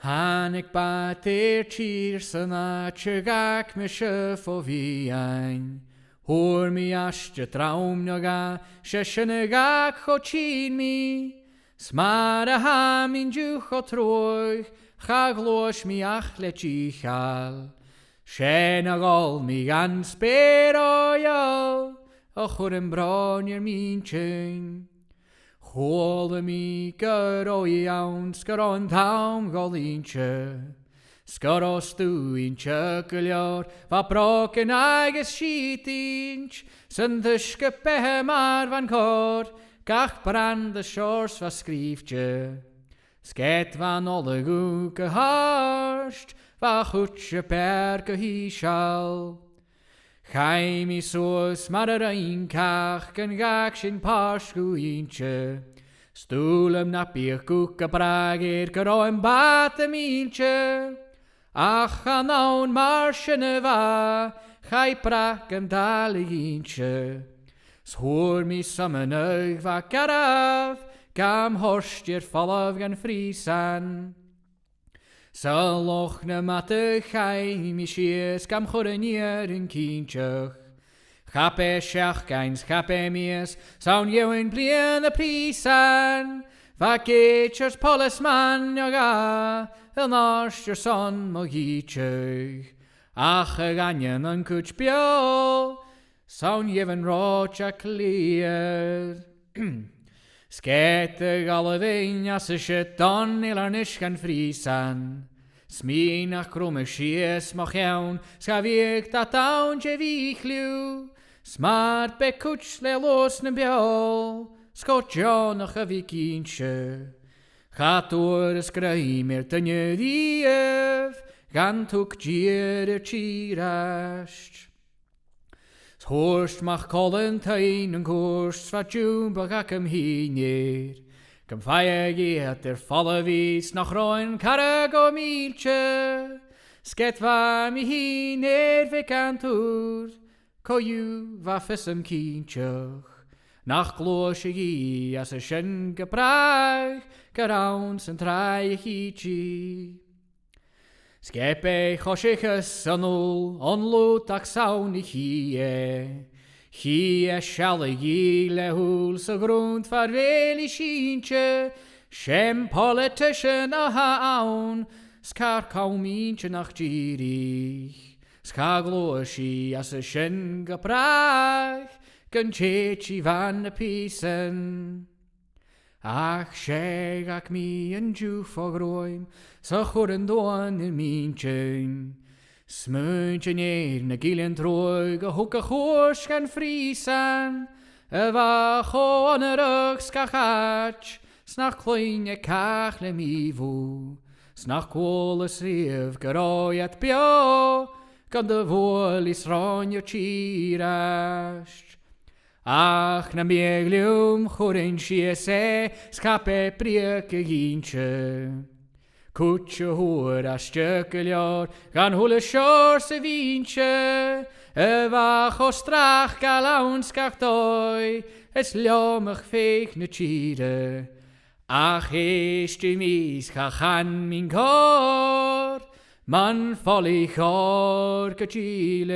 Hannig bat tír sanna tjugak me sjö få vi ein. Hor mi asje traumnaga, sjøsjønegak chochin mi. Smara ha min juch o troig, chaglosh mi achle chichal. Shenagol mi gan speroyo, o churem bronjer min tjeng. Chole mi gyro iawn, sgoro yn tawn golintje. Sgoro stw i'n tjygelior, fa broken agos sheet inch. Sy'n ddysgype mar van cor, gach brand y shores va skriftje. Sket van olle goeke harst, va chutje perke hischal. Chai mi soos mar yr ein cach gan gach sy'n parsgw intje. Stwlem na bych gwc a bragir gyro yn bat y miltje. Ach a nawn mar sy'n y fa, chai brag am dal y intje. Shwr mi symynyg fa garaf, gam horsti'r ffolaf gan frisan. Sylwch na mat y chai mi sies gam chwrnyr yn cyntiach. Chape siach gains chape mies, sawn yw'n blien y prisan. Fa geitio'r polis man o ga, el narstio'r son mo gitiach. Ach y ganyan yn cwch bio, sawn yw'n roch a clir. Sket y galafein as y shydon il ar nish gan frisan. Smin ach grwm y sies moch iawn, sgafieg da dawn je fi chliw. Smart be cwch le los na biol, sgotjon ach a fi gynsje. Chatwr ysgraim i'r dynydd ief, gan twc gyr y tirast. Hwrst mach colyn tain yn gwrs fa jwmbach ac ymhynir. Gymffaeg i at yr ffolla fys nach roen carag o milche. Sget fa mi hynir fe cantwr, coiw fa ffysym cyntiach. Nach glwys i as y sy'n gybrach, gyrawn sy'n trai i chi. Sgepe chosichus anul, onlut ac sawn i chie. Chie siale i lehul sy grwnt farvel i syntje. Shem politician a hawn, scar cawn mintje nach girich. Skagloes i as y sy'n gybrach, gan chechi van y pisen. Ach seg ac mi yn jwff o groem, sa chwr yn doan yn mintjen. Smyntje neer na gillen troig, a hwc a chwrs gan frisan. Y fach o an yr ych skachach, snach cloen e cach le mi fw. Snach gwol y srif gyroi at bio, gan dy fwol i sron i'r tirast. Ach na miegliwm chwryn siese, scape briec y gyntje. Cwtio hwyr a stygelior, gan hwyl y sior sy fintje. Y fach o strach gael awn sgach doi, es liomach feich na tire. Ach eistri mis chachan min cor, man ffoli chor gytilein.